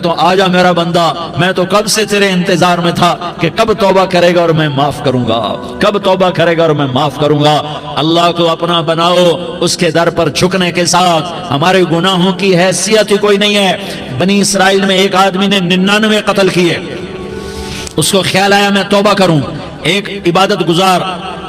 تو آجا میرا بندہ، میں تو کب سے تیرے انتظار میں تھا کہ کب توبہ کرے گا اور میں معاف کروں گا، کب توبہ کرے گا اور میں معاف کروں گا۔ اللہ کو اپنا بناؤ، اس کے در پر جھکنے کے ساتھ ہمارے گناہوں کی حیثیت ہی کوئی نہیں ہے۔ بنی اسرائیل میں ایک آدمی نے 99 قتل کیے، اس کو خیال آیا میں توبہ کروں، ایک عبادت گزار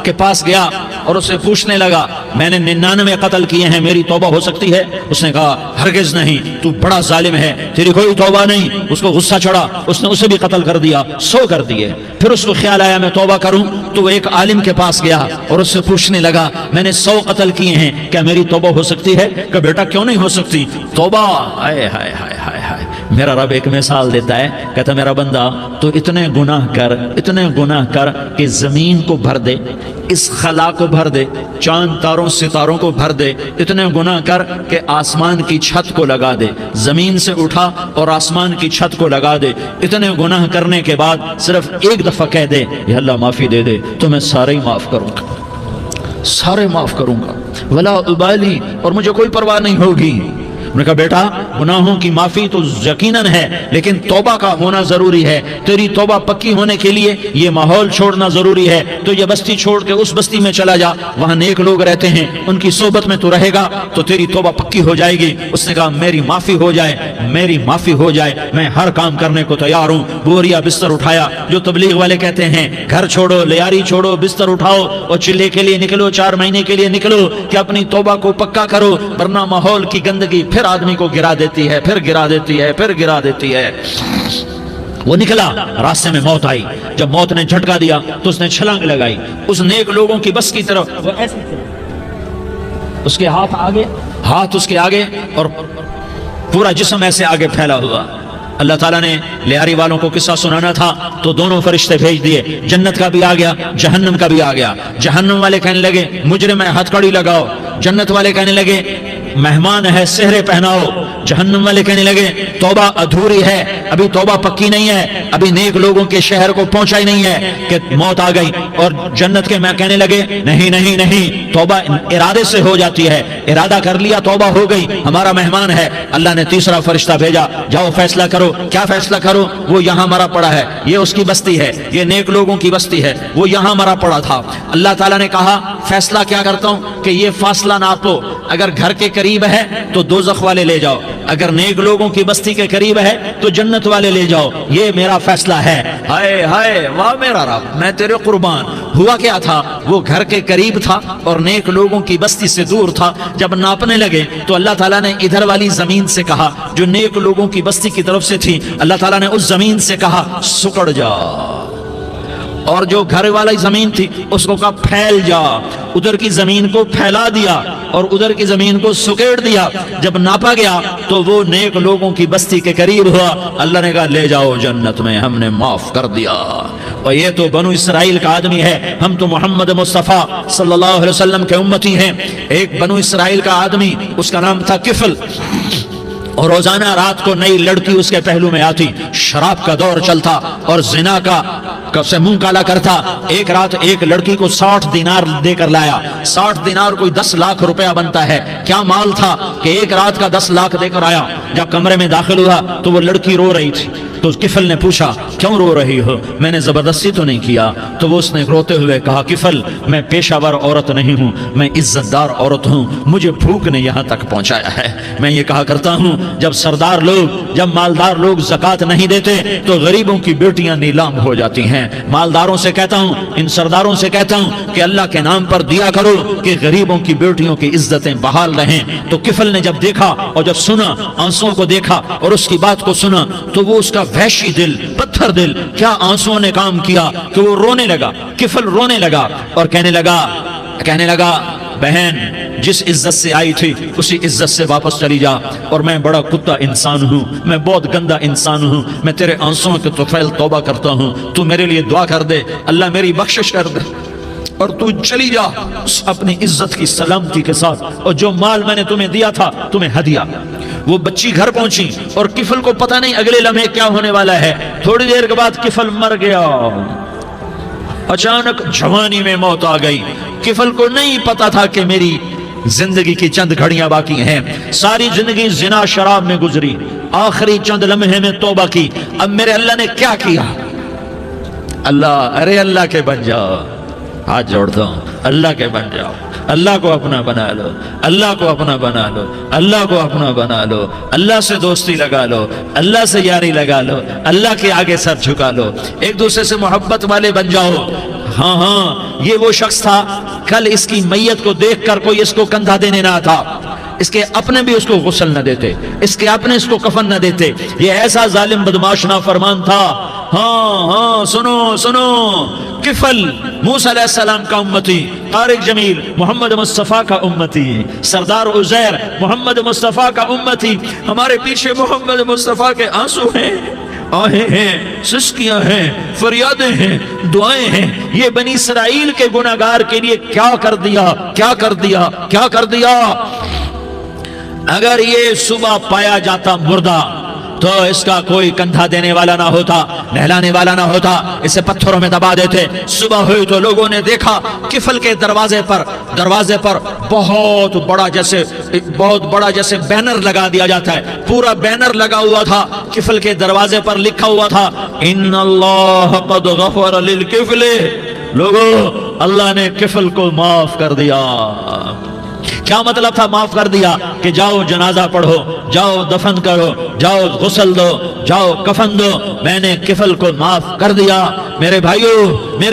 کے پاس گیا اور اسے پوچھنے لگا میں نے 99 قتل کیے ہیں، میری توبہ ہو سکتی ہے؟ اس نے کہا ہرگز نہیں، تو بڑا ظالم ہے، تیری کوئی توبہ نہیں۔ اس کو غصہ چڑھا، اس نے اسے بھی قتل کر دیا، 100 کر دیے۔ پھر اس کو خیال آیا میں توبہ کروں، تو وہ ایک عالم کے پاس گیا اور اس سے پوچھنے لگا میں نے 100 قتل کیے ہیں، کیا میری توبہ ہو سکتی ہے؟ کہ بیٹا کیوں نہیں ہو سکتی توبہ؟ ہائے ہائے ہائے ہائے ہائے، میرا رب ایک مثال دیتا ہے، کہتا میرا بندہ تو اتنے گناہ کر کہ زمین کو بھر دے، اس خلا کو بھر دے، چاند تاروں ستاروں کو بھر دے، اتنے گناہ کر کہ آسمان کی چھت کو لگا دے، زمین سے اٹھا اور آسمان کی چھت کو لگا دے۔ اتنے گناہ کرنے کے بعد صرف ایک دفعہ کہہ دے یا اللہ معافی دے دے تو میں سارے ہی معاف کروں گا، سارے معاف کروں گا، ولا ابالی، اور مجھے کوئی پرواہ نہیں ہوگی۔ انہوں نے کہا بیٹا گناہوں کی معافی تو یقیناً ہے، لیکن توبہ کا ہونا ضروری ہے، تیری توبہ پکی ہونے کے لیے یہ ماحول چھوڑنا ضروری ہے۔ تو یہ بستی چھوڑ کے اس بستی میں چلا جا، وہاں نیک لوگ رہتے ہیں، ان کی صحبت میں تو رہے گا تو تیری توبہ پکی ہو جائے گی۔ اس نے کہا میری معافی ہو جائے، میری معافی ہو جائے، میں ہر کام کرنے کو تیار ہوں۔ بوریا بستر اٹھایا، جو تبلیغ والے کہتے ہیں گھر چھوڑو، لیاری چھوڑو، بستر اٹھاؤ اور چلے کے لیے نکلو، 4 مہینے کے لیے نکلو کہ اپنی توبہ کو پکا کرو، ورنہ ماحول کی گندگی پھر آدمی کو گرا دیتی ہے، پھر گرا دیتی ہے، پھر گرا دیتی ہے۔ وہ نکلا، راستے میں موت آئی، جب موت نے جھٹکا دیا تو اس نے چھلانگ لگائی اس نیک لوگوں کی بس کی طرف، وہ ایسے اس کے ہاتھ آگے، ہاتھ اس کے آگے اور پورا جسم ایسے آگے پھیلا ہوا۔ اللہ تعالیٰ نے لیاری والوں کو قصہ سنانا تھا تو دونوں فرشتے بھیج دیے، جنت کا بھی آ گیا، جہنم کا بھی آ گیا۔ جہنم والے کہنے لگے مجرم ہے ہتھ کڑی لگاؤ، جنت والے کہنے لگے مہمان ہے سہرے پہناؤ۔ جہنم والے کہنے لگے توبہ ادھوری ہے، ابھی توبہ پکی نہیں ہے، ابھی نیک لوگوں کے شہر کو پہنچا ہی نہیں ہے کہ موت آ گئی۔ اور جنت کے میں کہنے لگے نہیں نہیں نہیں، توبہ ارادے سے ہو جاتی ہے، ارادہ کر لیا توبہ ہو گئی، ہمارا مہمان ہے۔ اللہ نے تیسرا فرشتہ بھیجا، جاؤ فیصلہ کرو، کیا فیصلہ کرو؟ وہ یہاں مرا پڑا ہے، یہ اس کی بستی ہے، یہ نیک لوگوں کی بستی ہے، وہ یہاں مرا پڑا تھا۔ اللہ تعالیٰ نے کہا فیصلہ کیا کرتا ہوں کہ یہ فاصلہ ناپو، اگر گھر کے قریب ہے تو دوزخ والے لے جاؤ، اگر نیک لوگوں کی بستی کے قریب ہے تو جنت والے لے جاؤ، یہ میرا فیصلہ ہے۔ ہائے ہائے واہ میرا رب، میں تیرے قربان۔ ہوا کیا تھا؟ وہ گھر کے قریب تھا اور نیک لوگوں کی بستی سے دور تھا۔ جب ناپنے لگے تو اللہ تعالیٰ نے ادھر والی زمین سے کہا جو نیک لوگوں کی بستی کی طرف سے تھی، اللہ تعالیٰ نے اس زمین سے کہا سکڑ جا، اور جو گھر والی زمین تھی اس کو کہا پھیل جا، ادھر کی زمین کو پھیلا دیا اور ادھر کی زمین کو سکیڑ دیا۔ جب ناپا گیا تو وہ نیک لوگوں کی بستی کے قریب ہوا، اللہ نے کہا لے جاؤ جنت میں، ہم نے معاف کر دیا۔ اور یہ تو بنو اسرائیل کا آدمی ہے، ہم تو محمد مصطفیٰ صلی اللہ علیہ وسلم کے امتی ہیں۔ ایک بنو اسرائیل کا آدمی، اس کا نام تھا کفل، اور روزانہ رات کو نئی لڑکی اس کے پہلو میں آتی، شراب کا دور چلتا اور زنا کا سے منہ کالا کرتا۔ ایک رات ایک لڑکی کو 60 دینار دے کر لایا، 60 دینار کوئی 10 لاکھ روپیہ بنتا ہے۔ کیا مال تھا کہ ایک رات کا 10 لاکھ دے کر آیا۔ جب کمرے میں داخل ہوا تو وہ لڑکی رو رہی تھی، تو کفل نے پوچھا کیوں رو رہی ہو؟ میں نے زبردستی تو نہیں کیا۔ تو وہ اس نے روتے ہوئے کہا کفل میں پیشہ ور عورت نہیں ہوں، میں عزت دار عورت ہوں، مجھے بھوک نے یہاں تک پہنچایا ہے۔ میں یہ کہا کرتا ہوں جب سردار لوگ، جب مالدار لوگ زکوٰۃ نہیں دیتے تو غریبوں کی بیٹیاں نیلام ہو جاتی ہیں۔ مالداروں سے کہتا ہوں، ان سرداروں سے کہتا ہوں کہ اللہ کے نام پر دیا کرو کہ غریبوں کی بیٹیوں کی عزتیں بحال رہیں۔ تو کفل نے جب دیکھا اور جب سنا، آنسوؤں کو دیکھا اور اس کی بات کو سنا، تو وہ اس کا وحشی دل، پتھر دل، کیا آنسوؤں نے کام کیا کہ وہ رونے لگا۔ کفل رونے لگا اور کہنے لگا بہن جس عزت سے آئی تھی اسی عزت سے واپس چلی جا، اور میں بڑا کتا انسان ہوں، میں بہت گندا انسان ہوں، میں تیرے آنسوؤں کے طفیل توبہ کرتا ہوں، تو میرے لیے دعا کر دے، اللہ میری بخشش کر دے، اور تو چلی جا اپنی عزت کی سلامتی کے ساتھ، اور جو مال میں نے تمہیں دیا تھا تمہیں ہدیہ۔ وہ بچی گھر پہنچی اور کفل کو پتہ نہیں اگلے لمحے کیا ہونے والا ہے۔ تھوڑی دیر کے بعد کفل مر گیا، اچانک جوانی میں موت آ گئی۔ کفل کو نہیں پتا تھا کہ میری زندگی کی چند گھڑیاں باقی ہیں، ساری زندگی زنا شراب میں گزری، آخری چند لمحے میں توبہ کی. اب میرے اللہ نے کیا کیا؟ اللہ، ارے اللہ کے بن جاؤ، ہاتھ جوڑتا ہوں، اللہ کے بن جاؤ، اللہ کو اپنا بنا لو، اللہ کو اپنا بنا لو، اللہ کو اپنا بنا لو، اللہ سے دوستی لگا لو، اللہ سے یاری لگا لو، اللہ کے آگے سر جھکا لو، ایک دوسرے سے محبت والے بن جاؤ. ہاں ہاں، یہ وہ شخص تھا، کل اس کی میت کو دیکھ کر کوئی اس کو کندھا دینے نہ تھا، اس کے اپنے بھی اس کو غسل نہ دیتے، اس کے اپنے اس کو کفن نہ دیتے. یہ ایسا ظالم بدماش نافرمان تھا. ہاں ہاں، سنو سنو، کفل موسیٰ علیہ السلام کا امتی، طارق جمیل محمد مصطفیٰ کا امتی، سردار عزیر محمد مصطفیٰ کا امتی. ہمارے پیچھے محمد مصطفیٰ کے آنسو ہیں، آہیں ہیں، سسکیاں ہیں، فریادیں ہیں، دعائیں ہیں. یہ بنی اسرائیل کے گناہگار کے لیے کیا کر دیا، کیا کر دیا، کیا کر دیا. اگر یہ صبح پایا جاتا مردہ تو اس کا کوئی کندھا دینے والا نہ ہوتا، نہلانے والا نہ ہوتا، اسے پتھروں میں دبا دیتے. صبح ہوئی تو لوگوں نے دیکھا کفل کے دروازے پر بہت بڑا جیسے بینر لگا دیا جاتا ہے، پورا بینر لگا ہوا تھا. کفل کے دروازے پر لکھا ہوا تھا ان اللہ قد غفر للکفل. لوگوں، اللہ نے کفل کو معاف کر دیا. کیا مطلب تھا معاف کر دیا؟ کہ جاؤ جنازہ پڑھو، جاؤ دفن کرو، جاؤ غسل دو، جاؤ کفن دو، میں نے کفل کو معاف کر دیا. میرے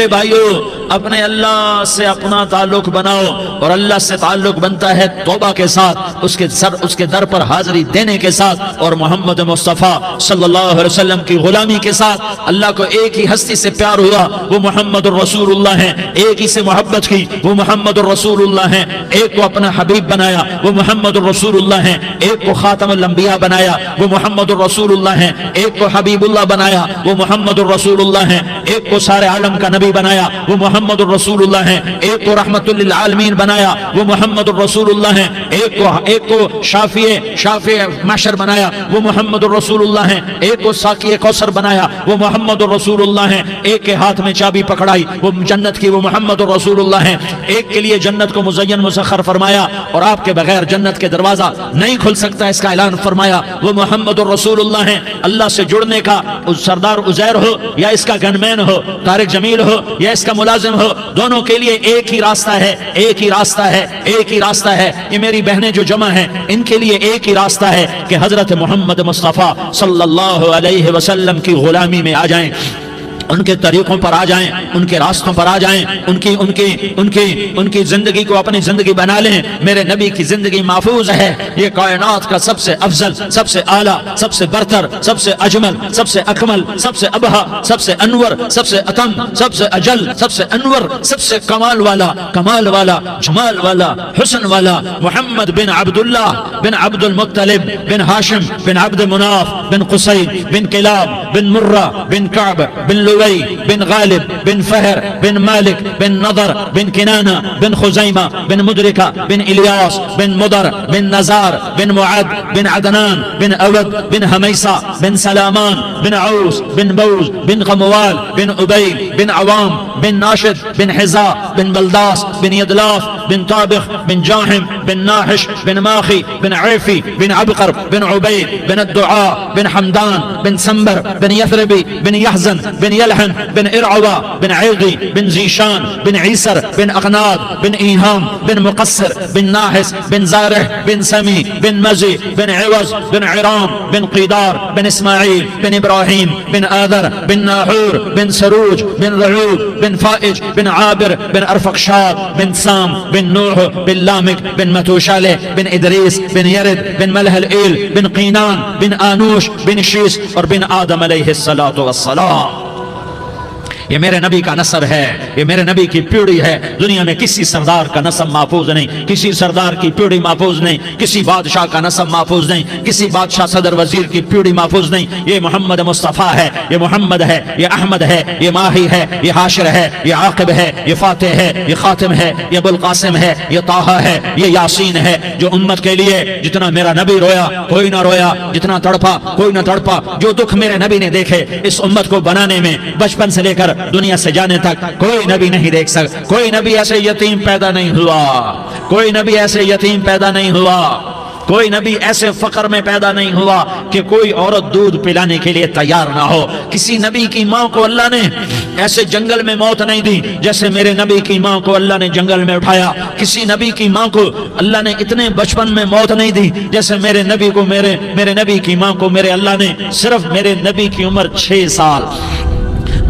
بھائیو، اپنے اللہ سے اپنا تعلق بناؤ، اور اللہ سے تعلق بنتا ہے توبہ کے ساتھ، اس کے در پر حاضری دینے کے ساتھ، اور محمد مصطفیٰ صلی اللہ علیہ وسلم کی غلامی کے ساتھ. اللہ کو ایک ہی ہستی سے پیار ہوا، وہ محمد الرسول اللہ ہیں. ایک ہی سے محبت کی، وہ محمد الرسول اللہ ہیں. ایک کو اپنا حبیب بنایا، وہ محمد الرسول اللہ ہیں. ایک کو خاتم الانبیاء بنایا، وہ محمد الرسول اللہ ہیں. ایک کو حبیب اللہ بنایا، وہ محمد الرسول اللہ ہیں. ایک کو سارے عالم کا نبی بنایا، وہ محمد الرسول اللہ ہیں. ایک کو رحمت للعالمین بنایا، وہ محمد الرسول اللہ ہیں. ایک کو شافع محشر بنایا، وہ محمد الرسول اللہ ہیں. ایک کو ساقی کوثر بنایا، وہ محمد الرسول اللہ ہیں. ایک کے ہاتھ میں چابی پکڑائی، وہ جنت کی، وہ محمد الرسول اللہ ہیں. ایک کے لیے جنت کو مزین مسخر فرمایا، اور آپ کے بغیر جنت کے دروازہ نہیں کھل سکتا، اس کا اعلان فرمایا، وہ محمد الرسول اللہ ہیں. اللہ سے جڑنے کا سردار عزیر ہو یا اس کا گنمین ہو، طارق جمیل ہو یا اس کا ملازم ہو، دونوں کے لیے ایک ہی راستہ ہے، ایک ہی راستہ ہے، ایک ہی راستہ ہے. یہ میری بہنیں جو جمع ہیں، ان کے لیے ایک ہی راستہ ہے کہ حضرت محمد مصطفیٰ صلی اللہ علیہ وسلم کی غلامی میں آ جائیں، ان کے طریقوں پر آ جائیں، ان کے راستوں پر آ جائیں، ان کی زندگی کو اپنی زندگی بنا لیں. میرے نبی کی زندگی محفوظ ہے. یہ کائنات کا سب سے افضل، سب سے اعلیٰ، سب سے برتر، سب سے اجمل، سب سے اکمل، سب سے ابہا، سب سے انور، سب سے اتم، سب سے اجل، سب سے انور، سب سے کمال والا، جمال والا، حسن والا، محمد بن عبداللہ بن عبد المطلب بن ہاشم بن عبد مناف بن قصی بن کلاب بن مرہ بن کعب بن بن غالب بن فہر بن مالک بن نضر بن کنانہ بن خزیمہ بن مدرکہ بن الیاس بن مدر بن نزار بن معد بن عدنان بن اود بن حمیسہ بن سلامان بن عوس بن بوز بن غموال بن عبید بن عوام بن ناشد بن حزا بن بلداس بن یدلاف بن طابخ بن جاحم بن ناحش بن ماخی بن عیفی بن عبقر بن عبید بن الدعاء بن حمدان بن سنبر بن یثربی بن یحزن بن یلحن بن ارعوى بن عیغی بن زیشان بن عیسر بن اغناد بن ایہام بن مقصر بن ناحس بن زارح بن سمی بن مزی بن عوض بن عرام بن قیدار بن اسماعیل بن ابراہیم بن آذر بن ناحور بن سروج بن رعوب بن فائج بن عابر بن ارفقشاد بن سام بن نوح بن لامک بن متوشالہ بن ادریس بن یرد بن ملح الایل بن قینان بن آنوش بن شیس اور بن آدم علیہ السلام. یہ میرے نبی کا نسب ہے، یہ میرے نبی کی پیڑھی ہے. دنیا میں کسی سردار کا نسب محفوظ نہیں، کسی سردار کی پیڑھی محفوظ نہیں، کسی بادشاہ کا نسب محفوظ نہیں، کسی بادشاہ صدر وزیر کی پیڑھی محفوظ نہیں. یہ محمد مصطفیٰ ہے، یہ محمد ہے، یہ احمد ہے، یہ ماہی ہے، یہ حاشر ہے، یہ عاقب ہے، یہ فاتح ہے، یہ خاتم ہے، یہ ابو القاسم ہے، یہ طٰہٰ ہے، یہ یاسین ہے. جو امت کے لیے جتنا میرا نبی رویا کوئی نہ رویا، جتنا تڑپا کوئی نہ تڑپا، جو دکھ میرے نبی نے دیکھے اس امت کو بنانے میں، بچپن سے لے کر دنیا سے جانے تک کوئی نبی نہیں دیکھ سکتا. کوئی نبی ایسے یتیم پیدا نہیں ہوا، کوئی نبی ایسے یتیم پیدا نہیں ہوا. کوئی نبی ایسے فقر میں پیدا نہیں ہوا کہ کوئی عورت دودھ پلانے کے لیے تیار نہ ہو. کسی نبی کی ماں کو اللہ نے ایسے جنگل میں موت نہیں دی جیسے میرے نبی کی ماں کو اللہ نے جنگل میں اٹھایا. کسی نبی کی ماں کو اللہ نے اتنے بچپن میں موت نہیں دی جیسے میرے نبی کو میرے نبی کی ماں کو میرے اللہ نے صرف میرے نبی کی عمر 6 سال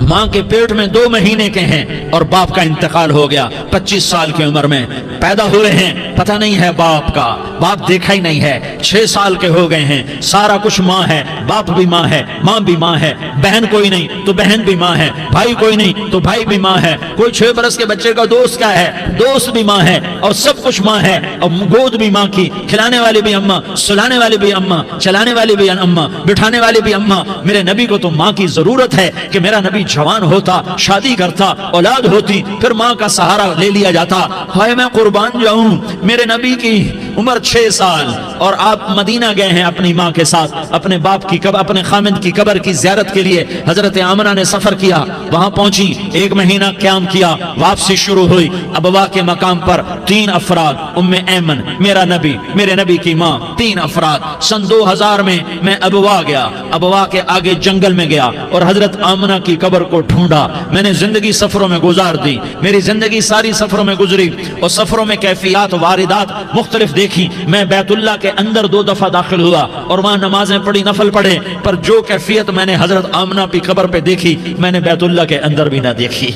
ماں کے پیٹ میں 2 مہینے کے ہیں اور باپ کا انتقال ہو گیا 25 سال کی عمر میں پیدا ہوئے ہیں. پتہ نہیں ہے باپ کا, باپ دیکھا ہی نہیں ہے. 6 سال کے ہو گئے ہیں. سارا کچھ ماں ہے, باپ بھی ماں ہے, ماں بھی ماں ہے. بہن کوئی نہیں تو بہن بھی ماں ہے, بھائی کوئی نہیں تو بھائی بھی ماں ہے. کوئی 6 برس کے بچے کا دوست کیا ہے, دوست بھی ماں ہے. اور سب کچھ ماں ہے. اور گود بھی ماں کی, کھلانے والی بھی اماں, سلانے والی بھی اماں, چلانے والی بھی اماں, بٹھانے والی بھی اماں. میرے نبی کو تو ماں کی ضرورت ہے کہ میرا نبی جوان ہوتا, شادی کرتا, اولاد ہوتی, پھر ماں کا سہارا لے لیا جاتا. ہائے میں قربان جاؤں, میرے نبی کی عمر 6 سال اور آپ مدینہ گئے ہیں اپنی ماں کے ساتھ, اپنے باپ کی اپنے خامد کی قبر کی زیارت کے لیے. حضرت آمنہ نے سفر کیا, وہاں پہنچی, 1 مہینہ قیام کیا, واپسی شروع ہوئی. ابوا کے مقام پر 3 افراد, ام ایمن, میرا نبی, میرے نبی کی ماں, 3 افراد. سن 2000 میں ابوا گیا. ابوا کے آگے جنگل میں گیا اور حضرت آمنہ کی قبر کو ڈھونڈا. میں نے زندگی سفروں میں گزار دی, میری زندگی ساری سفروں میں گزری اور سفروں میں کیفیات واردات مختلف دیکھی. میں بیت اللہ کے اندر 2 دفعہ داخل ہوا اور وہاں نمازیں پڑھی, نفل پڑھے, پر جو کیفیت میں نے حضرت آمنہ کی قبر پہ دیکھی میں نے بیت اللہ کے اندر بھی نہ دیکھی.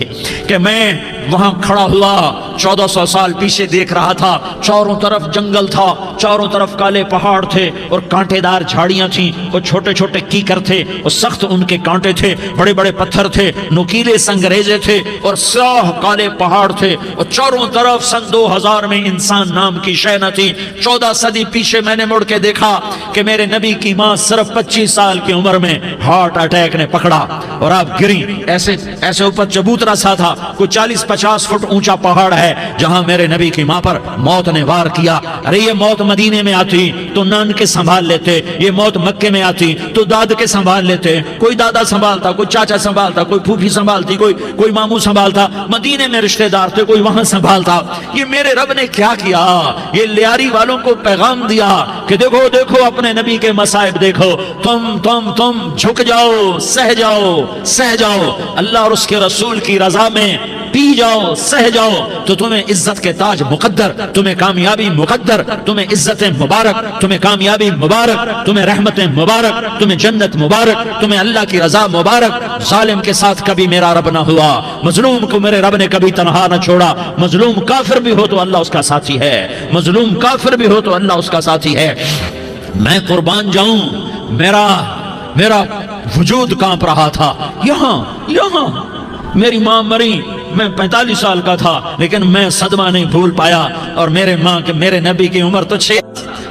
کہ میں وہاں کھڑا ہوا 1400 سال پیچھے دیکھ رہا تھا, چاروں طرف جنگل تھا, چاروں طرف کالے پہاڑ تھے اور کانٹے دار جھاڑیاں تھیں اور چھوٹے چھوٹے کیکر تھے اور سخت ان کے کانٹے تھے, بڑے بڑے پتھر تھے, نوکیلے سنگریزے تھے اور سیاہ کالے پہاڑ تھے اور چاروں طرف. سن 2000 میں انسان نام کی شے نہ تھی. 14 صدی پیچھے میں نے مڑ کے دیکھا کہ میرے نبی کی ماں صرف 25 سال کی عمر میں ہارٹ اٹیک نے پکڑا اور آپ گری. ایسے اوپر چبوترا سا تھا, کوئی 40-50 فٹ اونچا پہاڑ ہے جہاں میرے نبی کی ماں پر موت نے وار کیا. ارے یہ موت مدینے میں آتی تو نان کے سنبھال لیتے, یہ موت مکے میں آتی تو داد کے سنبھال لیتے. کوئی دادا سنبھالتا, کوئی چاچا سنبھالتا, کوئی پھوپھی سنبھالتی, کوئی ماموں سنبھالتا. مدینے میں رشتہ دار تھے, کوئی وہاں سنبھالتا. یہ میرے رب نے کیا کیا, یہ لیاری والوں کو پیغام دیا کہ دیکھو دیکھو اپنے نبی کے مصائب دیکھو, تم جھک جاؤ, سہ جاؤ, اللہ اور اس کے رسول کی رضا میں پی جاؤ, سہ جاؤ تو تمہیں عزت کے تاج مقدر, تمہیں کامیابی مقدر, تمہیں عزت مبارک, تمہیں کامیابی مبارک, تمہیں رحمت مبارک, تمہیں جنت مبارک, تمہیں اللہ کی رضا مبارک. ظالم کے ساتھ کبھی میرا رب نہ ہوا, مظلوم کو میرے رب نے کبھی تنہا نہ چھوڑا. مظلوم کافر بھی ہو تو اللہ اس کا ساتھی ہے, مظلوم کافر بھی ہو تو اللہ اس کا ساتھی ہے. میں قربان جاؤں, میرا وجود کانپ رہا تھا. یہاں میری ماں مری, میں 45 سال کا تھا لیکن میں صدمہ نہیں بھول پایا. اور میرے نبی کی عمر تو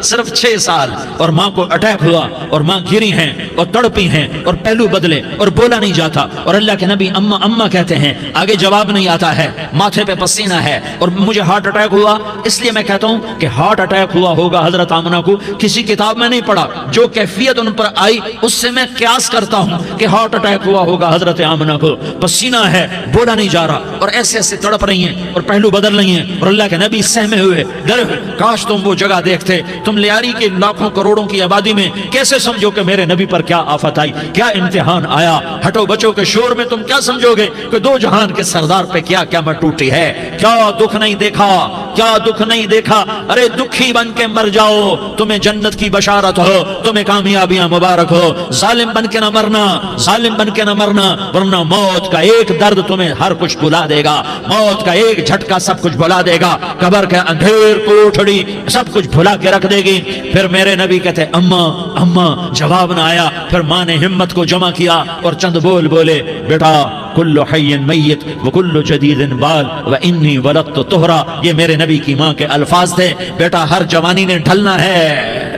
صرف 6 سال اور ماں کو اٹیک ہوا اور ماں گری ہیں اور تڑپی ہیں اور پہلو بدلے اور بولا نہیں جاتا. اور اللہ کے نبی اماں کہتے ہیں, آگے جواب نہیں آتا ہے, ماتھے پہ پسینہ ہے. اور مجھے ہارٹ اٹیک ہوا, اس لیے میں کہتا ہوں کہ ہارٹ اٹیک ہوا ہوگا حضرت آمنہ کو, کسی کتاب میں نہیں پڑھا. جو کیفیت ان پر آئی اس سے میں قیاس کرتا ہوں کہ ہارٹ اٹیک ہوا ہوگا حضرت آمنہ کو. پسینہ ہے, بولا نہیں جا رہا اور ایسے تڑپ رہی ہیں اور پہلو بدل رہی ہیں. اور اللہ کے نبی سہمے ہوئے, ڈرے ہوئے, کاش تم وہ جگہ دیکھتے. تم لیاری کے لاکھوں کروڑوں کی آبادی میں کیسے سمجھو کہ میرے نبی پر کیا آفت آئی, کیا امتحان آیا. ہٹو بچوں کے شور میں تم کیا سمجھو گے کہ 2 جہان کے سردار پہ کیا قیامت ٹوٹی ہے. کیا دکھ نہیں دیکھا, ارے دکھی بن کے مر جاؤ, تمہیں جنت کی بشارت ہو, تمہیں کامیابیاں مبارک ہو. ظالم بن کے نہ مرنا, ورنہ موت کا ایک درد تمہیں ہر کچھ بھلا دے گا, موت کا ایک جھٹکا سب کچھ بھلا دے گا, قبر کے اندھیر کوٹھڑی سب کچھ بھلا کے رکھ دے گی. پھر میرے نبی کہتے اماں, جواب نہ آیا. پھر ماں نے ہمت کو جمع کیا اور چند بولے, بیٹا کل حی میت وکل جدید بال وانی ولدت طہرا. یہ میرے نبی کی ماں کے الفاظ تھے. بیٹا ہر جوانی نے ڈھلنا ہے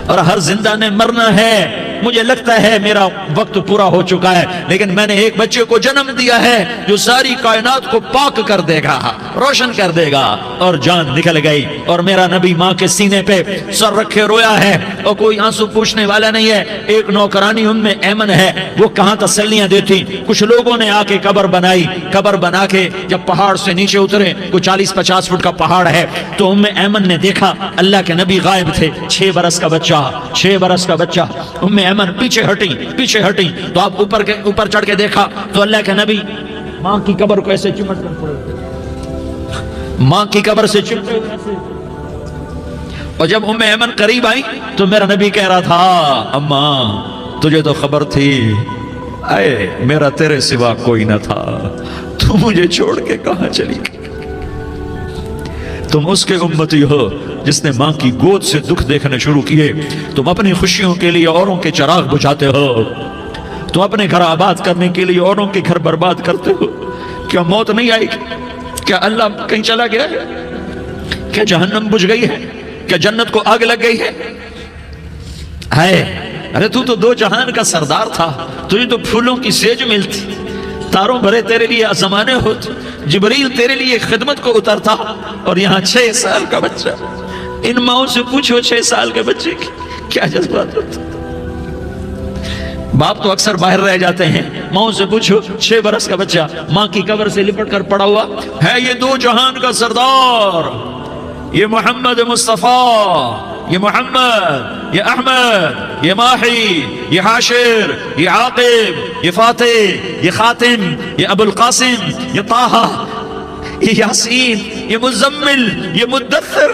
اور ہر زندہ نے مرنا ہے. مجھے لگتا ہے میرا وقت پورا ہو چکا ہے، لیکن میں نے ایک بچے کو جنم دیا ہے جو ساری کائنات کو پاک کر دے گا، روشن کر دے گا۔ اور جان نکل گئی، اور میرا نبی ماں کے سینے پہ سر رکھے رویا ہے، اور کوئی آنسو پوچھنے والا نہیں ہے۔ ایک نوکرانی ام ایمن ہے، وہ کہاں تسلیاں دیتی۔ کچھ لوگوں نے آ کے قبر بنائی، قبر بنا کے جب پہاڑ سے نیچے اترے، کوئی 40-50 فٹ کا پہاڑ ہے، تو ام ایمن نے دیکھا اللہ کے نبی غائب تھے، 6 برس کا بچہ، 6 برس کا بچہ۔ ام ایمن پیچھے ہٹی تو آپ اوپر چڑھ کے دیکھا تو اللہ کے نبی ماں کی قبر کو ایسے چمٹ کر پڑے، ماں کی قبر سے چمٹے ہوئے۔ اور جب ام ایمن قریب آئی تو میرا نبی کہہ رہا تھا اماں تجھے تو خبر تھی، اے میرا تیرے سوا کوئی نہ تھا، تو مجھے چھوڑ کے کہاں چلی گئی؟ تم اس کے امتی ہو جس نے ماں کی گود سے دکھ دیکھنے شروع کیے، تم اپنی خوشیوں کے لیے اوروں کے چراغ بجھاتے ہو، تم اپنے گھر آباد کرنے کے لیے اوروں کے گھر برباد کرتے ہو۔ کیا موت نہیں آئے گی؟ کیا اللہ کہیں چلا گیا ہے؟ کیا جہنم بجھ گئی ہے؟ کیا جنت کو آگ لگ گئی ہے؟ ارے تو 2 جہان کا سردار تھا، تجھے تو پھولوں کی سیج ملتی، تاروں بھرے تیرے لیے آسمانے ہوتے، جبریل تیرے لیے خدمت کو اترتا، اور یہاں 6 سال کا بچہ۔ ان ماؤں سے پوچھو 6 سال کے بچے کی کیا جذبات ہوتے۔ باپ تو اکثر باہر رہ جاتے ہیں، ماؤں سے پوچھو 6 برس کا بچہ ماں کی قبر سے لپٹ کر پڑا ہوا ہے۔ یہ 2 جہان کا سردار، یہ محمد مصطفیٰ، یہ محمد، یہ احمد، یہ ماہی، یہ حاشر، یہ عاقب، یہ فاتح، یہ خاتم، یہ ابو القاسم، یہ طٰہٰ، یہ یاسین، یہ مزمل، یہ مدثر،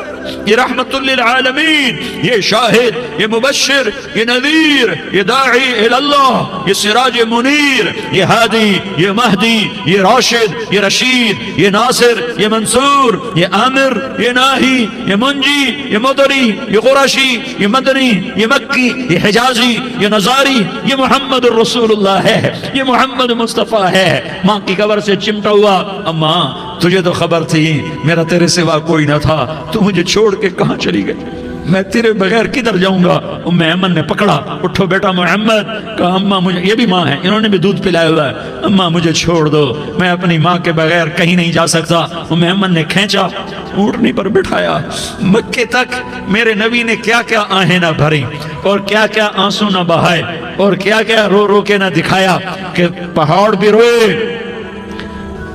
یہ رحمت للعالمین، یہ شاہد، یہ مبشر، یہ نذیر، یہ داعی اللہ، یہ سراج منیر، یہ ہادی، یہ مہدی، یہ راشد، یہ رشید، یہ ناصر، یہ منصور، یہ عامر، یہ ناہی، یہ منجی، یہ مدری، یہ قرشی، یہ مدنی، یہ مکی، یہ حجازی، یہ نظاری، یہ محمد الرسول اللہ ہے، یہ محمد مصطفیٰ ہے۔ ماں کی قبر سے چمٹا ہوا، اماں تجھے تو خبر تھی میرا تیرے سوا کوئی نہ تھا، تو مجھے چھوڑ کے کہاں چلی گئی؟ میں تیرے بغیر کدھر جاؤں گا؟ ام ایمن نے پکڑا، اٹھو بیٹا محمد، کہا اماں مجھے، یہ بھی ماں ہے، انہوں نے بھی دودھ پلایا ہوا ہے، اماں مجھے چھوڑ دو، میں اپنی ماں کے بغیر کہیں نہیں جا سکتا۔ ام ایمن نے کھینچا، اونٹنی پر بٹھایا، مکے تک میرے نبی نے کیا کیا آہیں نہ بھری، اور کیا کیا آنسو نہ بہائے، اور کیا کیا رو رو کے نہ دکھایا کہ پہاڑ بھی روئے،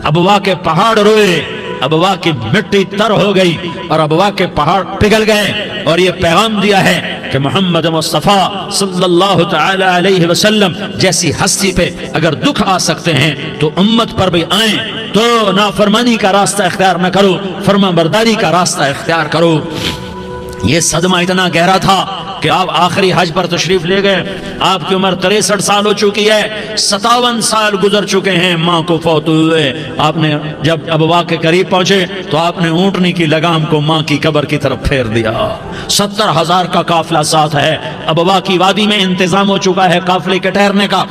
ابوا کے پہاڑ روئے، ابوا کی مٹی تر ہو گئی اور ابوا کے پہاڑ پگھل گئے، اور یہ پیغام دیا ہے کہ محمد مصطفیٰ صلی اللہ تعالی علیہ وسلم جیسی ہستی پہ اگر دکھ آ سکتے ہیں تو امت پر بھی آئیں، تو نافرمانی کا راستہ اختیار نہ کرو، فرما برداری کا راستہ اختیار کرو۔ یہ صدمہ اتنا گہرا تھا کہ آپ آخری حج پر تشریف لے گئے، آپ کی عمر 63 سال ہو چکی ہے، 57 سال گزر چکے ہیں ماں کو فوت ہوئے۔ آپ نے جب ابوا کے قریب پہنچے تو آپ نے اونٹنی کی لگام کو ماں کی قبر کی طرف پھیر دیا۔ 70,000 کا قافلہ ساتھ ہے، ابوا کی وادی میں انتظام ہو چکا ہے قافلے کے ٹھہرنے کا۔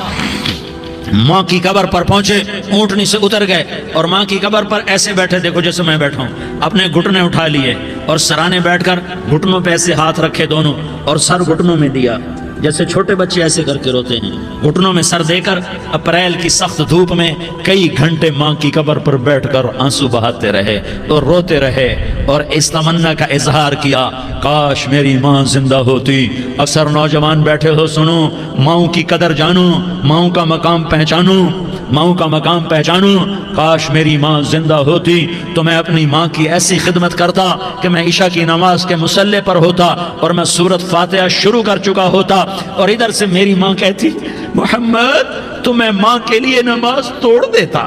ماں کی قبر پر پہنچے، اونٹنی سے اتر گئے اور ماں کی قبر پر ایسے بیٹھے، دیکھو جیسے میں بیٹھا ہوں، اپنے گھٹنے اٹھا لیے اور سرانے بیٹھ کر گھٹنوں پہ ایسے ہاتھ رکھے دونوں، اور سر گھٹنوں میں دیا، جیسے چھوٹے بچے ایسے کر کے روتے ہیں، گھٹنوں میں سر دے کر اپریل کی سخت دھوپ میں کئی گھنٹے ماں کی قبر پر بیٹھ کر آنسو بہاتے رہے اور روتے رہے، اور اس تمنا کا اظہار کیا کاش میری ماں زندہ ہوتی۔ اکثر نوجوان بیٹھے ہو، سنو، ماؤں کی قدر جانو، ماؤں کا مقام پہچانو، ماؤں کا مقام پہچانو۔ کاش میری ماں زندہ ہوتی تو میں اپنی ماں کی ایسی خدمت کرتا کہ میں عشاء کی نماز کے مصلی پر ہوتا اور میں سورۃ فاتحہ شروع کر چکا ہوتا، اور ادھر سے میری ماں کہتی محمد تو میں ماں کے لیے نماز توڑ دیتا،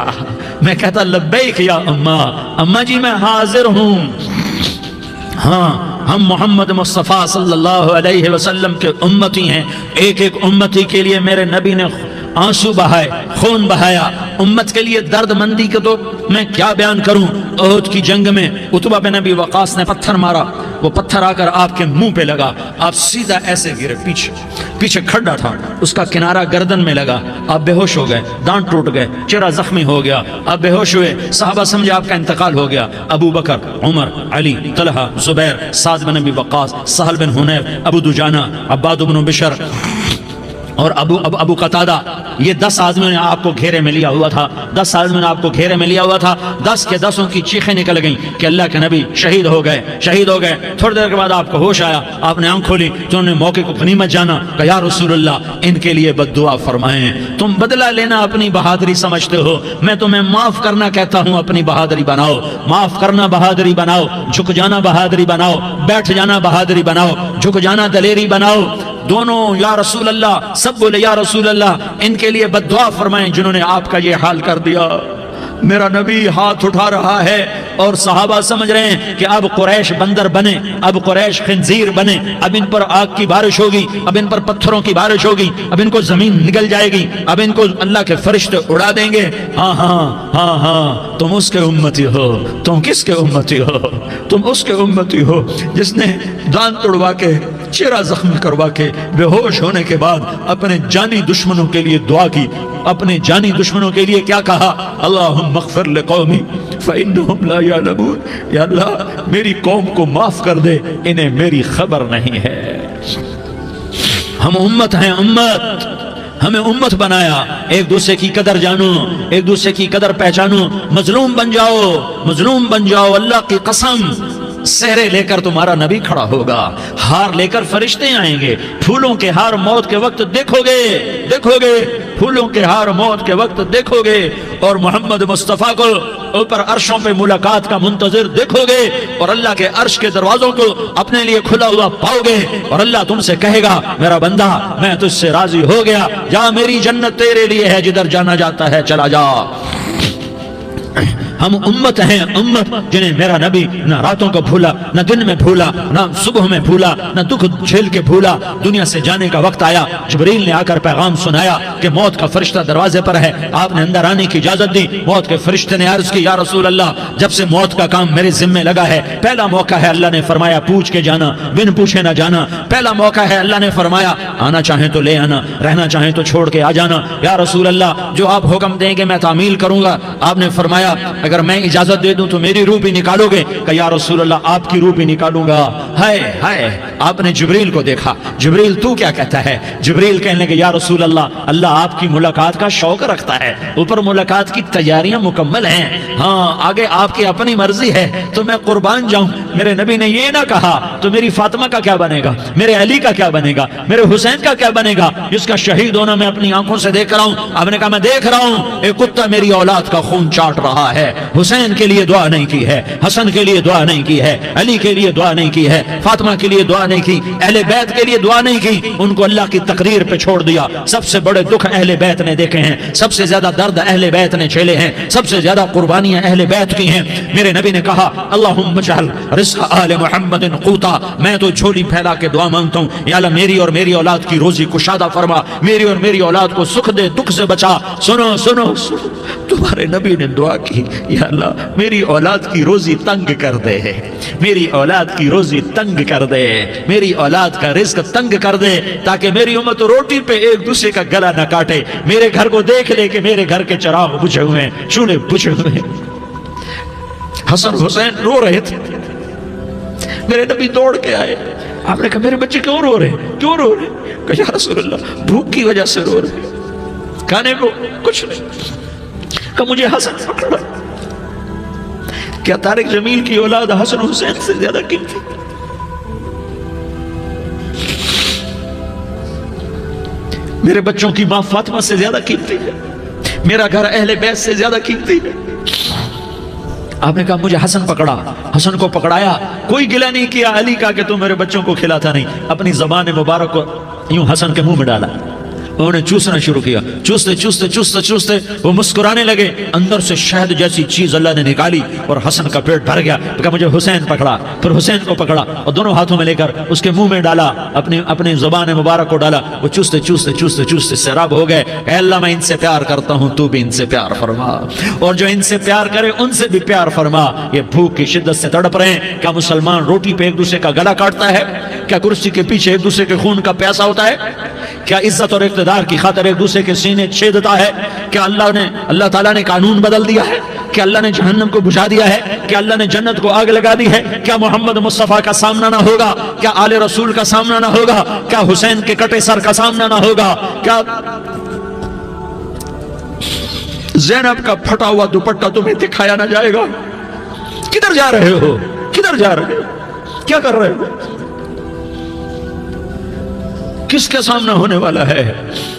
میں کہتا لبیک یا اماں جی میں حاضر ہوں۔ ہاں، ہم محمد مصطفیٰ صلی اللہ علیہ وسلم کے امتی ہیں، ایک ایک امتی کے لیے میرے نبی نے آنسو بہائے، خون بہایا، امت کے لیے درد مندی کے تو میں کیا بیان کروں۔ احد کی جنگ میں عتبہ بن ابی وقاص نے پتھر مارا، وہ پتھر آ کر آپ کے منہ پہ لگا، آپ سیدھا ایسے گرے، پیچھے کھڈا تھا، اس کا کنارہ گردن میں لگا، آپ بے ہوش ہو گئے، دانت ٹوٹ گئے، چہرہ زخمی ہو گیا، آپ بے ہوش ہوئے، صحابہ سمجھے آپ کا انتقال ہو گیا۔ ابو بکر، عمر، علی، طلحہ، زبیر، سعد بن ابی وقاص، سہل بن حنیف، ابو دجانہ، عباد بن بشر، اور ابو قتادہ، یہ 10 آدمیوں نے آپ کو گھیرے میں لیا ہوا تھا، 10 آدمیوں نے آپ کو گھیرے میں لیا ہوا تھا، 10 کے 10 کی چیخیں نکل گئیں کہ اللہ کے نبی شہید ہو گئے، شہید ہو گئے۔ تھوڑی دیر کے بعد آپ کو ہوش آیا، آپ نے آنکھ کھولی تو انہوں نے موقع کو غنیمت جانا کہ یا رسول اللہ ان کے لیے بد دعا فرمائیں۔ تم بدلہ لینا اپنی بہادری سمجھتے ہو، میں تمہیں معاف کرنا کہتا ہوں اپنی بہادری بناؤ، معاف کرنا بہادری بناؤ، جھک جانا بہادری بناؤ، بیٹھ جانا بہادری بناؤ، جھک جانا دلیری بناؤ۔ دونوں یا رسول اللہ، سب بولے یا رسول اللہ ان کے لیے بد دعا فرمائیں جنہوں نے آپ کا یہ حال کر دیا۔ میرا نبی ہاتھ اٹھا رہا ہے اور صحابہ سمجھ رہے ہیں کہ اب قریش بندر بنے، اب قریش خنزیر بنے، اب ان پر آگ کی بارش ہوگی، اب ان پر پتھروں کی بارش ہوگی، اب ان کو زمین نگل جائے گی، اب ان کو اللہ کے فرشتے اڑا دیں گے۔ ہاں ہاں ہاں ہاں، تم اس کے امتی ہو۔ تم کس کے امتی ہو؟ تم اس کے امتی ہو جس نے دان توڑوا کے، چہرہ زخمی کروا کے، بے ہوش ہونے کے بعد اپنے جانی دشمنوں کے لیے دعا کی، اپنے جانی دشمنوں کے لیے کیا کہا؟ اللہم اغفر لقومی فإنہم لا یعلمون، یا اللہ میری قوم کو معاف کر دے، انہیں میری خبر نہیں ہے۔ ہم امت ہیں، امت، ہمیں امت بنایا، ایک دوسرے کی قدر جانو، ایک دوسرے کی قدر پہچانو، مظلوم بن جاؤ، مظلوم بن جاؤ۔ اللہ کی قسم سہرے لے کر تمہارا نبی کھڑا ہوگا، ہار لے کر فرشتے آئیں گے، پھولوں کے ہار موت کے وقت دیکھو گے، دیکھو گے، پھولوں کے ہار موت کے وقت دیکھو گے، اور محمد مصطفیٰ کو اوپر عرشوں پہ ملاقات کا منتظر دیکھو گے، اور اللہ کے عرش کے دروازوں کو اپنے لیے کھلا ہوا پاؤ گے، اور اللہ تم سے کہے گا میرا بندہ میں تجھ سے راضی ہو گیا، جا میری جنت تیرے لیے ہے، جدھر جانا جاتا ہے چلا جا۔ ہم امت ہیں، امت جنہیں میرا نبی نہ راتوں کو بھولا، نہ دن میں بھولا، نہ صبح میں بھولا، نہ دکھ جھیل کے بھولا۔ دنیا سے جانے کا وقت آیا، جبریل نے آ کر پیغام سنایا کہ موت کا فرشتہ دروازے پر ہے، آپ نے اندر آنے کی اجازت دی۔ موت کے فرشتے نے عرض کی یا رسول اللہ جب سے موت کا کام میرے ذمہ لگا ہے، پہلا موقع ہے، اللہ نے فرمایا پوچھ کے جانا، بن پوچھے نہ جانا، پہلا موقع ہے، اللہ نے فرمایا آنا چاہیں تو لے آنا، رہنا چاہیں تو چھوڑ کے آ جانا۔ یا رسول اللہ جو آپ حکم دیں گے میں تعمیل کروں گا۔ آپ نے فرمایا اگر میں اجازت دے دوں تو میری روح بھی نکالو گے؟ کہ یا رسول اللہ آپ کی روح بھی نکالوں گا۔ ہائے ہائے، آپ نے جبریل کو دیکھا، جبریل تو کیا کہتا ہے؟ جبریل کہنے لگے یا رسول اللہ اللہ آپ کی ملاقات کا شوق رکھتا ہے، اوپر ملاقات کی تیاریاں مکمل ہیں، ہاں آگے آپ کی اپنی مرضی ہے تو میں قربان جاؤں۔ میرے نبی نے یہ نہ کہا تو میری فاطمہ کا کیا بنے گا، میرے علی کا کیا بنے گا، میرے حسین کا کیا بنے گا جس کا شہید ہونا میں اپنی آنکھوں سے دیکھ رہا ہوں۔ آپ نے کہا میں دیکھ رہا ہوں ایک کتا میری اولاد کا خون چاٹ رہا ہے، حسین کے لیے دعا نہیں کی ہے، حسن کے لیے دعا نہیں کی ہے، علی کے لیے دعا نہیں کی ہے، فاطمہ کے لیے دعا نہیں کی، اہل بیت کے لیے دعا نہیں کی، ان کو اللہ کی تقریر پہ چھوڑ دیا۔ سب سے بڑے دکھ اہل بیت نے دیکھے ہیں، سب سے زیادہ درد اہل بیت نے جھیلے ہیں، سب سے زیادہ قربانیاں اہل بیت کی ہیں۔ میرے نبی نے کہا اللہم اجعل رزق آل محمد قوتا، میں تو جھولی پھیلا کے دعا مانگتا ہوں یا اللہ میری اور میری اولاد کی روزی کشادہ فرما، میری اور میری اولاد کو سکھ دے، دکھ سے بچا۔ سنو سنو سنو، تمہارے نبی نے دعا کی یا اللہ میری اولاد کی روزی تنگ کر دے، میری اولاد کی روزی تنگ کر دے، میری اولاد کا رزق تنگ کر دے تاکہ میری امت روٹی پہ ایک دوسرے کا گلا نہ کاٹے، میرے گھر کو دیکھ لے کہ میرے گھر کے چراغ بجھے ہوئے ہیں، چولہے بجھے ہوئے ہیں۔ حسن حسین رو رہے تھے، میرے نبی دوڑ کے آئے، آپ نے کہا میرے بچے کیوں رو رہے، کیوں رو رہے؟ کہ یا رسول اللہ بھوک کی وجہ سے رو رہے، کھانے کو کچھ نہیں۔ کہ مجھے حسن پکڑا، کیا طارق جمیل کی اولاد حسن حسین سے زیادہ قیمتی؟ میرے بچوں کی ماں فاطمہ سے زیادہ قیمتی ہے، میرا گھر اہل بیت سے زیادہ قیمتی ہے۔ آپ نے کہا مجھے حسن پکڑا، حسن کو پکڑایا، کوئی گلہ نہیں کیا علی کا کہ تم میرے بچوں کو کھلاتا نہیں، اپنی زبان مبارک کو یوں حسن کے منہ میں ڈالا، انہوں نے چوسنا شروع کیا، چوستے چوستے چوستے چوستے وہ مسکرانے لگے، اندر سے شہد جیسی چیز اللہ نے نکالی اور حسن کا پیٹ بھر گیا۔ کہا مجھے حسین پکڑا، پھر حسین کو پکڑا اور دونوں ہاتھوں میں لے کر اس کے منہ میں ڈالا، اپنی زبان مبارک کو ڈالا، وہ چوستے چوستے چوستے چوستے سیراب ہو گئے۔ اے اللہ میں ان سے پیار کرتا ہوں، تو بھی ان سے پیار فرما، اور جو ان سے پیار کرے ان سے بھی پیار فرما۔ یہ بھوک کی شدت سے تڑپ رہے ہیں، کیا مسلمان روٹی پہ ایک دوسرے کا گلا کاٹتا ہے؟ کیا کرسی کے پیچھے ایک دوسرے کے خون کا پیاسا ہوتا ہے؟ کیا عزت اور اقتدار کی خاطر ایک دوسرے کے سینے چھیدتا ہے؟ کیا اللہ تعالیٰ نے قانون بدل دیا ہے؟ کہ اللہ نے جہنم کو بجھا دیا ہے؟ کیا اللہ نے جنت کو آگ لگا دی ہے؟ کیا محمد مصطفیٰ کا سامنا نہ ہوگا؟ کیا آل رسول کا سامنا نہ ہوگا؟ کیا حسین کے کٹے سر کا سامنا نہ ہوگا؟ کیا زینب کا پھٹا ہوا دوپٹہ تمہیں دکھایا نہ جائے گا؟ کدھر جا رہے ہو؟ کدھر جا رہے ہو؟ کیا کر رہے ہو؟ کس کا سامنا ہونے والا ہے؟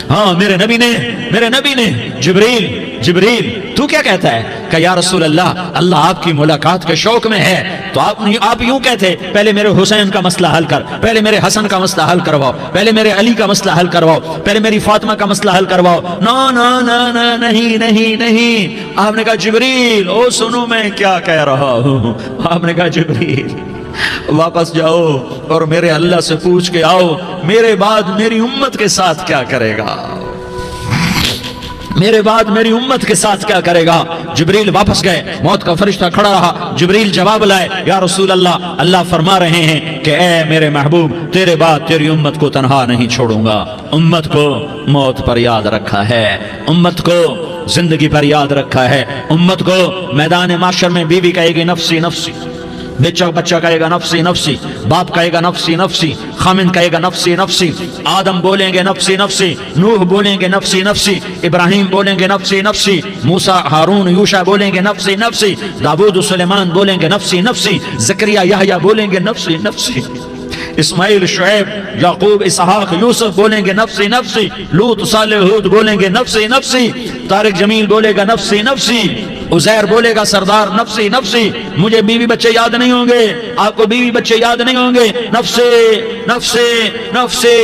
ہاں میرے نبی نے جبریل تو کیا کہتا ہے کہ یا رسول اللہ، اللہ آپ کی ملاقات کے شوق میں ہے، تو آپ یوں کہتے پہلے میرے حسین کا مسئلہ حل کر، پہلے میرے حسن کا مسئلہ حل کرواؤ، پہلے میرے علی کا مسئلہ حل کرواؤ، پہلے میری فاطمہ کا مسئلہ حل کرواؤ۔ نہیں، آپ نے کہا جبریل او سنو میں کیا کہہ رہا ہوں۔ آپ نے کہا جبریل واپس جاؤ اور میرے اللہ سے پوچھ کے آؤ میرے بعد میری امت کے ساتھ کیا کرے گا، میرے بعد میری امت کے ساتھ کیا کرے گا۔ جبریل واپس گئے، موت کا فرشتہ کھڑا رہا، جبریل جواب لائے، یا رسول اللہ، اللہ فرما رہے ہیں کہ اے میرے محبوب، تیرے بعد تیری امت کو تنہا نہیں چھوڑوں گا۔ امت کو موت پر یاد رکھا ہے، امت کو زندگی پر یاد رکھا ہے، امت کو میدان معاشر میں بیوی کہے گی نفسی نفسی، بچہ کہے گا نفسی نفسی، باپ کہے گا نفسی نفسی، خامن کہے گا نفسی نفسی، آدم بولیں گے نفسی نفسی، نوح بولیں گے نفسی نفسی، ابراہیم بولیں گے نفسی نفسی، موسیٰ ہارون یوشع بولیں گے نفسی نفسی، داؤد سلیمان بولیں گے نفسی نفسی، زکریا یحییٰ بولیں گے نفسی نفسی، اسماعیل شعیب یعقوب اسحاق یوسف بولیں گے نفسی نفسی، لوط صالح ہود بولیں گے نفسی نفسی، طارق جمیل بولے گا نفسی نفسی، عزیر بولے گا سردار نفسی نفسی، مجھے بیوی بچے یاد نہیں ہوں گے، آپ کو بیوی بچے یاد نہیں ہوں گے، نفسی نفسی نفسی۔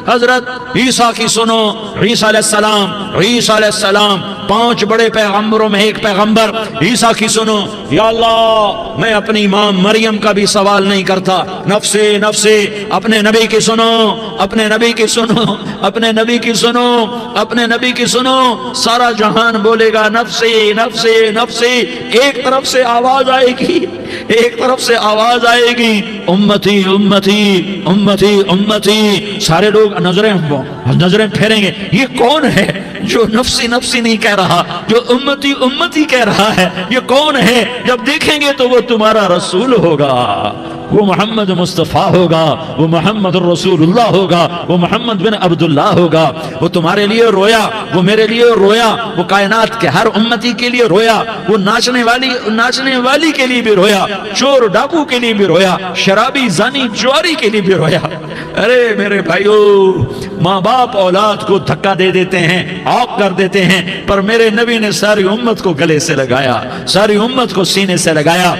حضرت عیسیٰ کی سنو، عیسیٰ علیہ السلام 5 بڑے پیغمبروں میں ایک پیغمبر، عیسیٰ کی سنو، یا اللہ میں اپنی ماں مریم کا بھی سوال نہیں کرتا، نفسی نفسی۔ اپنے نبی کی سنو، اپنے نبی کی سنو، اپنے نبی کی سنو، اپنے نبی کی سنو، سارا جہان بولے گا نفسی نفسی نفسی۔ ایک طرف سے آواز آئے گی، ایک طرف سے آواز آئے گی، امتی امتی امتی امتی۔ سارے لوگ نظریں پھیریں گے، یہ کون ہے جو نفسی نفسی نہیں کہہ رہا، جو امتی امتی کہہ رہا ہے؟ یہ کون ہے؟ جب دیکھیں گے تو وہ تمہارا رسول ہوگا، وہ محمد مصطفیٰ ہوگا، وہ محمد رسول اللہ ہوگا، وہ محمد بن عبداللہ ہوگا۔ وہ تمہارے لیے رویا، وہ میرے لیے رویا، وہ کائنات کے ہر امتی کے لیے رویا، وہ ناچنے والی کے لیے بھی رویا، چور ڈاکو کے لیے بھی رویا، شرابی زانی جواری کے لیے بھی رویا۔ ارے میرے بھائیو، ماں باپ اولاد کو دھکا دے دیتے ہیں، عاق کر دیتے ہیں، پر میرے نبی نے ساری امت کو گلے سے لگایا، ساری امت کو سینے سے لگایا۔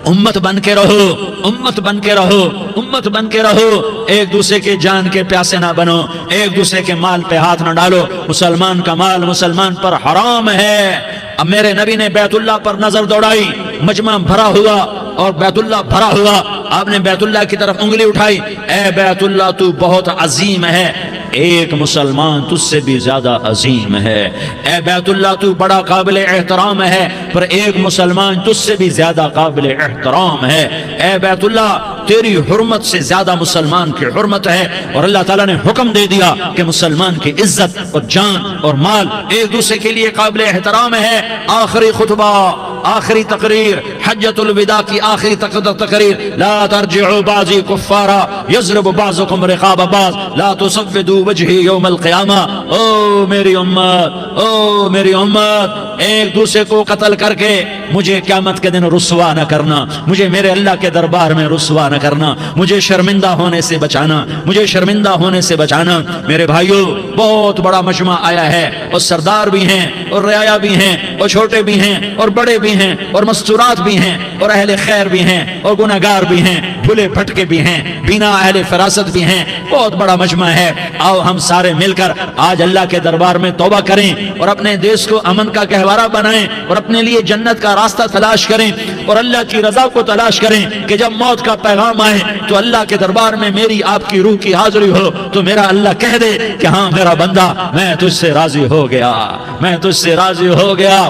امت بن کے رہو، امت بن کے رہو، امت بن کے رہو، ایک دوسرے کے جان کے پیاسے نہ بنو، ایک دوسرے کے مال پہ ہاتھ نہ ڈالو۔ مسلمان کا مال مسلمان پر حرام ہے۔ اب میرے نبی نے بیت اللہ پر نظر دوڑائی، مجمع بھرا ہوا اور بیت اللہ بھرا ہوا، آپ نے بیت اللہ کی طرف انگلی اٹھائی، اے بیت اللہ تو بہت عظیم ہے، ایک مسلمان تجھ سے بھی زیادہ عظیم ہے، اے بیت اللہ تو بڑا قابل احترام ہے، پر ایک مسلمان تجھ سے بھی زیادہ قابل احترام ہے، اے بیت اللہ تیری حرمت سے زیادہ مسلمان کی حرمت ہے۔ اور اللہ تعالیٰ نے حکم دے دیا کہ مسلمان کی عزت اور جان اور مال ایک دوسرے کے لیے قابل احترام ہے۔ آخری خطبہ، آخری تقریر، حجۃ الوداع کی آخری تقریر، لا ترجعوا بعضی کفارا یضرب بعضکم رقاب بعض لا تسودوا وجہی یوم القیامہ۔ او میری امت، او میری امت، ایک دوسرے کو قتل کر کے مجھے قیامت کے دن رسوا نہ کرنا، مجھے میرے اللہ کے دربار میں رسوا نہ کرنا، مجھے شرمندہ ہونے سے بچانا، مجھے شرمندہ ہونے سے بچانا۔ میرے بھائیو، بہت بڑا مجمع آیا ہے، اور سردار بھی ہیں اور رعایا بھی ہیں اور چھوٹے بھی ہیں اور بڑے بھی ہیں اور مستورات بھی ہیں اور اہل خیر بھی ہیں اور گناہگار بھی ہیں، بھولے بھٹکے بھی ہیں، بینا اہل فراست بھی ہیں، بہت بڑا مجمع ہے۔ آؤ ہم سارے مل کر آج اللہ کے دربار میں توبہ کریں اور اپنے دیش کو امن کا گہوارہ بنائیں اور اپنے لیے جنت کا راستہ تلاش کریں اور اللہ کی رضا کو تلاش کریں کہ جب موت کا پیغام آئے تو اللہ کے دربار میں میری آپ کی روح کی حاضری ہو تو میرا اللہ کہہ دے کہ ہاں میرا بندہ، میں تجھ سے راضی ہو گیا، میں تجھ سے راضی ہو گیا۔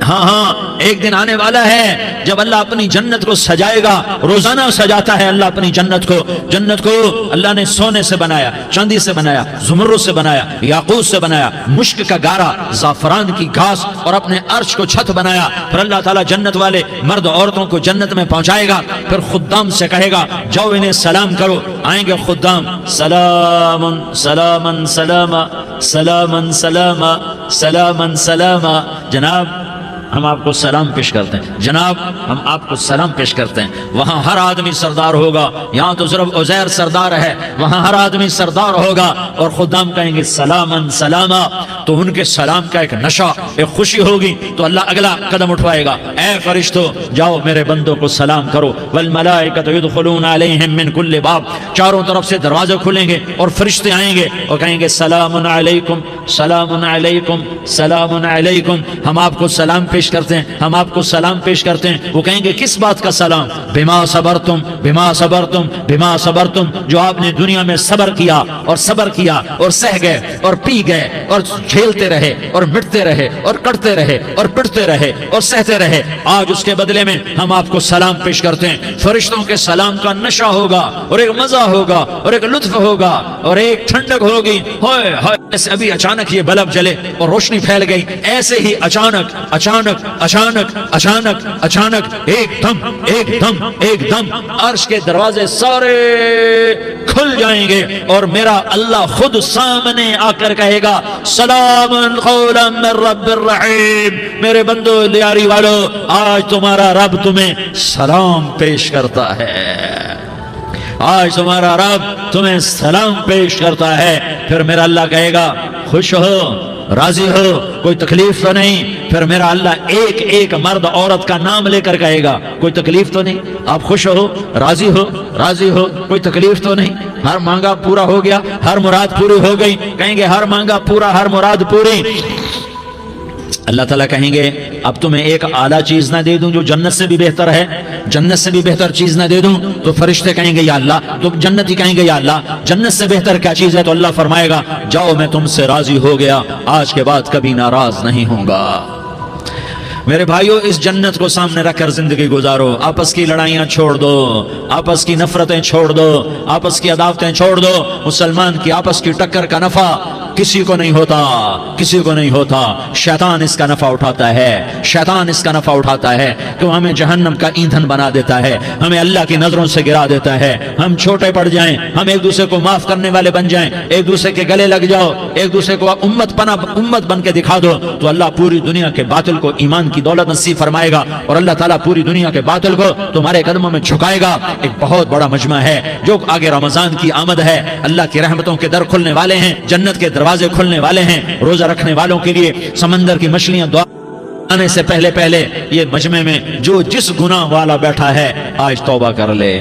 ہاں ہاں ایک دن آنے والا ہے جب اللہ اپنی جنت کو سجائے گا. روزانہ سجاتا ہے اللہ اپنی جنت کو. جنت کو اللہ نے سونے سے بنایا, چاندی سے بنایا, زمرد سے بنایا, یاقوت سے بنایا, مشک کا گارا, زعفران کی گھاس اور اپنے عرش کو چھت بنایا. پھر اللہ تعالیٰ جنت والے مرد عورتوں کو جنت میں پہنچائے گا. پھر خدام سے کہے گا جاؤ انہیں سلام کرو. آئیں گے خدام, سلام سلام سلام سلام سلام سلام سلام. جناب ہم آپ کو سلام پیش کرتے ہیں, جناب ہم آپ کو سلام پیش کرتے ہیں. وہاں ہر آدمی سردار ہوگا. یہاں تو صرف عزیر سردار ہے, وہاں ہر آدمی سردار ہوگا. اور خدام کہیں گے سلامن سلاما, تو ان کے سلام کا ایک نشہ, ایک خوشی ہوگی. تو اللہ اگلا قدم اٹھوائے گا, اے فرشتو جاؤ میرے بندوں کو سلام کرو. والملائکۃ یدخلون علیہم من کل باب, چاروں طرف سے دروازے کھلیں گے اور فرشتے آئیں گے اور کہیں گے سلام علیکم سلام علیکم سلام علیکم. ہم آپ کو سلام پیش کرتے ہیں, ہم آپ کو سلام پیش کرتے ہیں. وہ کہیں گے کس بات کا سلام؟ بما صبرتم بما صبرتم بما صبرتم, جو آپ نے دنیا میں صبر کیا اور صبر کیا اور سہ گئے اور پی گئے اور جھیلتے رہے اور مٹتے رہے اور کٹتے رہے اور پٹتے رہے اور سہتے رہے, آج اس کے بدلے میں ہم آپ کو سلام پیش کرتے ہیں. فرشتوں کے سلام کا نشہ ہوگا اور ایک مزہ ہوگا اور ایک لطف ہوگا اور ایک ٹھنڈک ہوگی. ہوئے ہوئے, ایسے ابھی اچانک یہ بلب جلے اور روشنی پھیل گئی, ایسے ہی اچانک اچانک اچانک اچانک اچانک ایک دم ایک دم ایک دم عرش کے دروازے سارے کھل جائیں گے اور میرا اللہ خود سامنے آ کر کہے گا سلام قولا من رب الرحیم. میرے بندو لیاری والو, آج تمہارا رب تمہیں سلام پیش کرتا ہے, آج تمہارا رب تمہیں سلام پیش کرتا ہے. پھر میرا اللہ کہے گا خوش ہو, راضی ہو, کوئی تکلیف تو نہیں. پھر میرا اللہ ایک ایک مرد عورت کا نام لے کر کہے گا کوئی تکلیف تو نہیں, آپ خوش ہو, راضی ہو, راضی ہو, کوئی تکلیف تو نہیں, ہر مانگا پورا ہو گیا, ہر مراد پوری ہو گئی. کہیں گے ہر مانگا پورا, ہر مراد پوری. اللہ تعالیٰ کہیں گے اب تمہیں ایک اعلیٰ چیز نہ دے دوں جو جنت سے بھی بہتر ہے, جنت سے بھی بہتر چیز نہ دے دوں؟ تو فرشتے کہیں گے یا اللہ, تو جنتی کہیں گے یا اللہ جنت سے بہتر کیا چیز ہے؟ تو اللہ فرمائے گا جاؤ میں تم سے راضی ہو گیا, آج کے بعد کبھی ناراض نہیں ہوں گا. میرے بھائیوں, اس جنت کو سامنے رکھ کر زندگی گزارو. آپس کی لڑائیاں چھوڑ دو, آپس کی نفرتیں چھوڑ دو, آپس کی عداوتیں چھوڑ دو. مسلمان کی آپس کی ٹکر کا نفع کسی کو نہیں ہوتا, کسی کو نہیں ہوتا. شیطان اس کا نفع اٹھاتا ہے, شیطان اس کا نفع اٹھاتا ہے کہ ہمیں جہنم کا ایندھن بنا دیتا ہے, ہمیں اللہ کی نظروں سے گرا دیتا ہے. ہم چھوٹے پڑ جائیں, ہم ایک دوسرے کو معاف کرنے والے بن جائیں, ایک دوسرے کے گلے لگ جاؤ, ایک دوسرے کو امت بن کے دکھا دو, تو اللہ پوری دنیا کے باطل کو ایمان کی دولت نصیب فرمائے گا اور اللہ تعالیٰ پوری دنیا کے باطل کو تمہارے قدموں میں جھکائے گا. ایک بہت بڑا مجمع ہے جو آگے رمضان کی آمد ہے, اللہ کی رحمتوں کے در کھلنے والے ہیں, جنت کے دروازے کھلنے والے ہیں. روزہ رکھنے والوں کے لیے سمندر کی مچھلیاں دعا آنے سے پہلے پہلے یہ مجمع میں جو جس گناہ والا بیٹھا ہے آج توبہ کر لے.